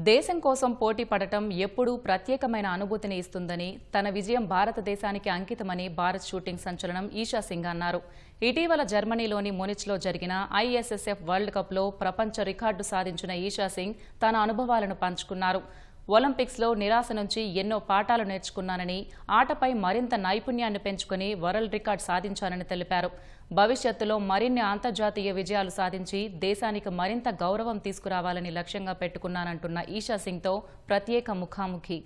దేశం కోసం పోటీ పడటం ఎప్పుడూ ప్రత్యేకమైన అనుభూతిని ఇస్తుందని, తన విజయం భారతదేశానికి అంకితమని భారత్ షూటింగ్ సంచలనం ఈషా సింగ్ అన్నారు. ఇటీవల జర్మనీలోని మునిచ్లో జరిగిన ISSF వరల్డ్ కప్లో ప్రపంచ రికార్డు సాధించిన ఈషా సింగ్ తన అనుభవాలను పంచుకున్నారు. ఒలింపిక్స్లో నిరాశ నుంచి ఎన్నో పాఠాలు నేర్చుకున్నానని, ఆటపై మరింత నైపుణ్యాన్ని పెంచుకుని వరల్డ్ రికార్డు సాధించానని తెలిపారు. భవిష్యత్తులో మరిన్ని అంతర్జాతీయ విజయాలు సాధించి దేశానికి మరింత గౌరవం తీసుకురావాలని లక్ష్యంగా పెట్టుకున్నానంటున్న ఈషా సింగ్తో ప్రత్యేక ముఖాముఖి.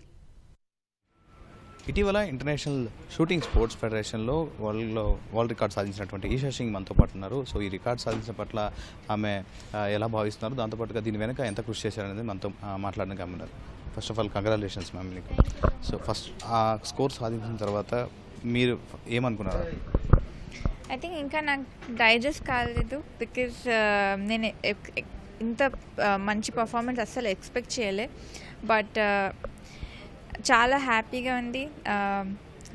ఇటీవల ఇంటర్నేషనల్ షూటింగ్ స్పోర్ట్స్ ఫెడరేషన్లో వరల్డ్ రికార్డ్ సాధించినటువంటి ఈషా సింగ్ మనతో పాటు ఉన్నారు. సో ఈ రికార్డ్ సాధించిన పట్ల ఆమె ఎలా భావిస్తున్నారు, దాంతోపాటుగా దీని వెనక ఎంత కృషి చేశారనేది మనతో మాట్లాడడానికి ఉన్నారు. First of all congratulations ma'am మీకు. సో ఫస్ట్ ఆ స్కోర్ సాధించిన తర్వాత మీరు ఏమనుకున్నారు? ఐ థింక్ ఇంకా నాకు డైజెస్ట్ కాలేదు, బికాజ్ నేను ఇంత మంచి పర్ఫార్మెన్స్ అస్సలు ఎక్స్పెక్ట్ చేయలే. బట్ చాలా హ్యాపీగా ఉంది,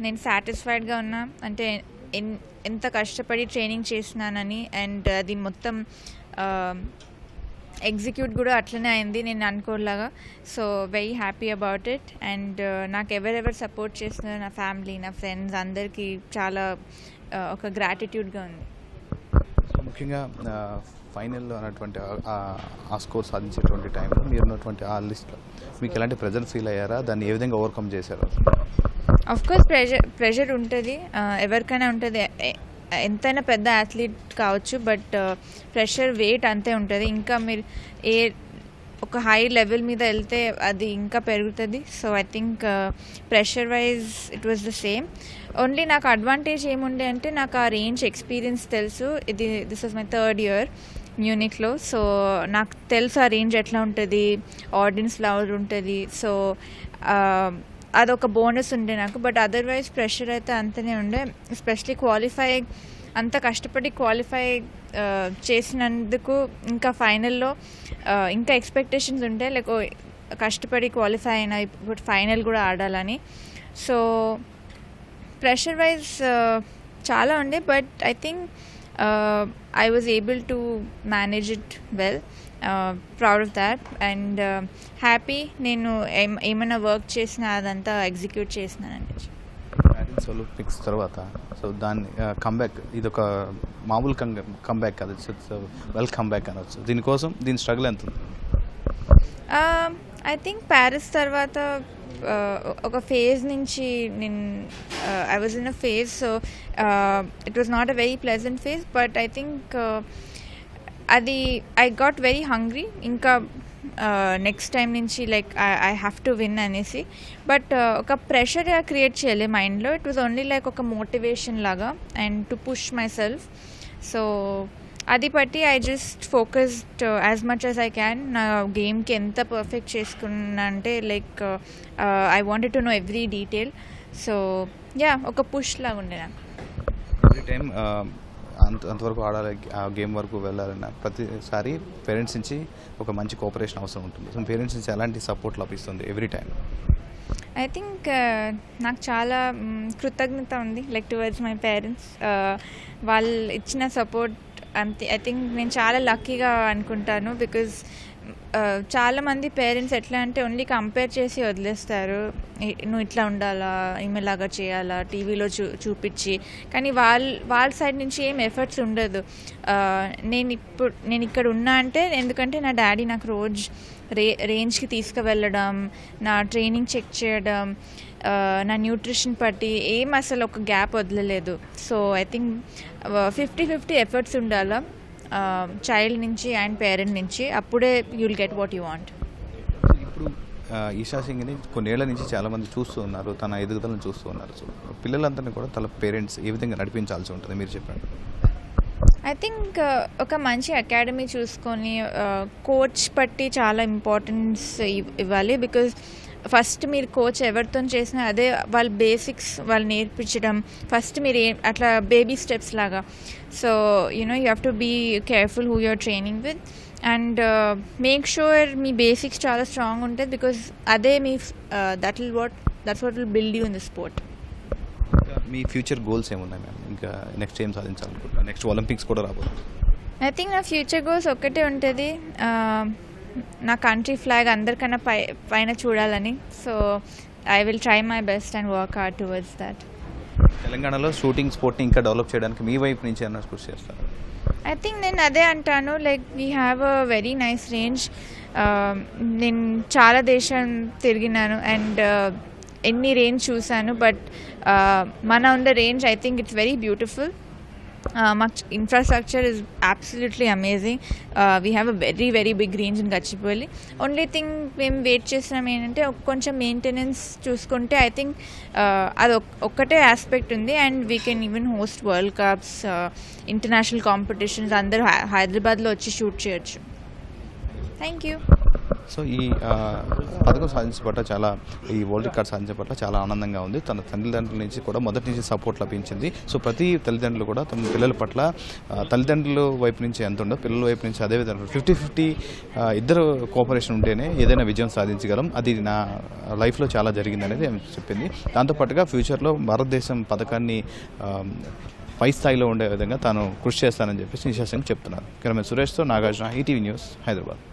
నేను సాటిస్ఫైడ్గా ఉన్నా. అంటే ఎంత కష్టపడి ట్రైనింగ్ చేసినానని, అండ్ అది మొత్తం ఎగ్జిక్యూట్ కూడా అట్లనే అయింది నేను అనుకోలాగా. So very happy about it. And నాకు ఎవరెవరు సపోర్ట్ చేస్తున్నారు, నా ఫ్యామిలీ, నా ఫ్రెండ్స్ అందరికీ చాలా ఒక గ్రాటిట్యూడ్గా ఉంది. సో ముఖ్యంగా ఫైనల్లో అన్నటువంటి ఆ స్కోర్ సాధించేటువంటి టైంలో మీరు ఉన్నటువంటి ఆ లిస్ట్లో మీకు ఎలాంటి ప్రెజర్ ఫీల్ అయ్యారా? దాన్ని ఏ విధంగా ఓవర్కమ్ చేశారు? ఆఫ్కోర్స్ ప్రెషర్ ఉంటుంది, ఎవరికైనా ఉంటుంది, ఎంతైనా పెద్ద అథ్లీట్ కావచ్చు. బట్ ప్రెషర్ వెయిట్ అంతే ఉంటుంది. ఇంకా మీరు ఒక హై లెవెల్ మీద వెళ్తే అది ఇంకా పెరుగుతుంది. So I think pressure wise it was the same. Only నాకు అడ్వాంటేజ్ ఏముండే అంటే నాకు ఆ రేంజ్ ఎక్స్పీరియన్స్ తెలుసు. This was my 3rd year మ్యూనిక్లో. సో నాకు తెలుసు ఆ రేంజ్ ఎట్లా ఉంటుంది, ఆడియన్స్ లవ్ ఉంటుంది. సో అదొక బోనస్ ఉండే నాకు. బట్ అదర్వైజ్ ప్రెషర్ అయితే అంతనే ఉండే. ఎస్పెషలీ క్వాలిఫై అంత కష్టపడి క్వాలిఫై చేసినందుకు ఇంకా ఫైనల్లో ఇంకా ఎక్స్పెక్టేషన్స్ ఉంటాయి, లైక్ కష్టపడి క్వాలిఫై అయినా ఇప్పుడు ఫైనల్ కూడా ఆడాలని. సో ప్రెషర్ వైజ్ చాలా ఉండే. But I think I was able to manage it well. Proud of that and happy నేను ఏమైనా వర్క్ చేసినా అదంతా ఎగ్జిక్యూట్ చేసినానండి. ప్యారిస్ ఒలింపిక్స్ తర్వాత సో దాన్ని కంబ్యాక్, ఇది ఒక మామూలు కంబ్యాక్ కాదు, ఇట్స్ వెల్ కంబ్యాక్ అనవచ్చు. దీనికోసం దీని స్ట్రగుల్ ఎంత ఉంది? ఐ థింక్ ప్యారిస్ తర్వాత ఒక ఫేజ్ నుంచి నేను I was in a phase. So it was not a very pleasant phase. But I think అది ఐ గాట్ వెరీ హంగ్రీ. ఇంకా నెక్స్ట్ టైం నుంచి like I have to win అనేసి. But ఒక pressure create చేయలే మైండ్లో. It was only like ఒక motivation లాగా and to push my self. So అది బట్టి I just focused as much as I can. నా గేమ్కి ఎంత పర్ఫెక్ట్ చేసుకున్నా అంటే like I wanted to know every detail. So yeah, ఒక పుష్ లాగా ఉండే నాకు. ఎవ్రీ టైం అంతవరకు ఆడాలి, ఆ గేమ్ వరకు వెళ్ళాలన్న ప్రతిసారి పేరెంట్స్ నుంచి ఒక మంచి కోఆపరేషన్ అవసరం ఉంటుంది. సో పేరెంట్స్ నుంచి ఎలాంటి సపోర్ట్ లభిస్తుంది ఎవ్రీ టైం? ఐ థింక్ నాకు చాలా కృతజ్ఞత ఉంది లైక్ టువర్డ్స్ మై పేరెంట్స్. వాళ్ళు ఇచ్చిన సపోర్ట్ అంతే. ఐ థింక్ నేను చాలా లక్కీగా అనుకుంటాను. బికాజ్ చాలామంది పేరెంట్స్ ఎట్లా అంటే ఓన్లీ కంపేర్ చేసి వదిలేస్తారు, నువ్వు ఇట్లా ఉండాలా, ఈమెలాగా చేయాలా, టీవీలో చూపించి. కానీ వాళ్ళ సైడ్ నుంచి ఏం ఎఫర్ట్స్ ఉండదు. నేను ఇక్కడ ఉన్నా అంటే ఎందుకంటే నా డాడీ నాకు రోజు రేంజ్కి తీసుకువెళ్ళడం, నా ట్రైనింగ్ చెక్ చేయడం, నా న్యూట్రిషన్ పట్టి ఏం అసలు ఒక గ్యాప్ వదలలేదు. సో ఐ థింక్ 50-50 ఎఫర్ట్స్ ఉండాలా చైల్డ్ నుంచి అండ్ పేరెంట్ నుంచి. అప్పుడే you'll get what you want. ఇప్పుడు ఈషా సింగ్ని కొన్నేళ్ల నుంచి చాలామంది చూస్తూ ఉన్నారు, తన ఎదుగుదలను చూస్తూ ఉన్నారు. సో పిల్లలందరినీ కూడా తన పేరెంట్స్ ఏ విధంగా నడిపించాల్సి ఉంటుంది మీరు చెప్పండి? ఐ థింక్ ఒక మంచి అకాడమీ చూసుకొని కోచ్ పట్టి చాలా ఇంపార్టెన్స్ ఇవ్వాలి. బికాజ్ ఫస్ట్ మీరు కోచ్ ఎవరితో చేసినా అదే వాళ్ళ బేసిక్స్ వాళ్ళు నేర్పించడం. ఫస్ట్ మీరు అట్లా బేబీ స్టెప్స్ లాగా. So you know you have to be careful who you're training with and make sure మీ బేసిక్స్ చాలా స్ట్రాంగ్ ఉంటుంది. బికాజ్ అదే మీ that's what will build you in the sport. మీ ఫ్యూచర్ గోల్స్ ఏమున్నాయి మ్యామ్? ఇంకా నెక్స్ట్ ఏం సాధించాలనుకుంటున్నా? నెక్స్ట్ ఒలింపిక్స్ కూడా రాబోతుంది. ఐ థింక్ నా ఫ్యూచర్ గోల్స్ ఒక్కటే ఉంటుంది, నా కంట్రీ ఫ్లాగ్ అందరికన్నా పైన చూడాలని. So I will try my best and work hard towards that. తెలంగాణలో షూటింగ్ స్పోర్ట్ని ఇంకా డెవలప్ చేయడానికి మీ వైపు నుంచి ఏమైనా కృషి చేస్తారు? ఐ థింక్ నేను అదే అంటాను, like we have a very nice range. నేను చాలా దేశం తిరిగినాను అండ్ ఎన్ని రేంజ్ చూశాను, బట్ మన ఉన్న range I think it's very beautiful. మాకు infrastructure is absolutely amazing. We have a very very big range in Gachibowli. Only thing మేము వెయిట్ చేస్తున్నాం ఏంటంటే కొంచెం మెయింటెనెన్స్ చూసుకుంటే ఐ థింక్ అది ఒక్కటే ఆస్పెక్ట్ ఉంది. And we can even host world cups, international competitions, అందరూ హైదరాబాద్లో వచ్చి షూట్ చేయొచ్చు. Thank you. సో ఈ పథకం సాధించే పట్ల ఈ వరల్డ్ రికార్డ్ సాధించే పట్ల చాలా ఆనందంగా ఉంది. తన తల్లిదండ్రుల నుంచి కూడా మొదటి నుంచి సపోర్ట్ లభించింది. సో ప్రతి తల్లిదండ్రులు కూడా తమ పిల్లల పట్ల తల్లిదండ్రుల వైపు నుంచి ఎంత ఉండో పిల్లల వైపు నుంచి అదే విధంగా 50-50 ఇద్దరు కోఆపరేషన్ ఉంటేనే ఏదైనా విజయం సాధించగలం. అది నా లైఫ్లో చాలా జరిగింది అనేది చెప్పింది. దాంతోపాటుగా ఫ్యూచర్లో భారతదేశం పథకాన్ని పై స్థాయిలో ఉండే విధంగా తాను కృషి చేస్తానని చెప్పేసి నిషా సింగ్ చెప్తున్నారు. కెమెరామెన్ సురేష్తో నాగార్జున, ఈటీవీ న్యూస్, హైదరాబాద్.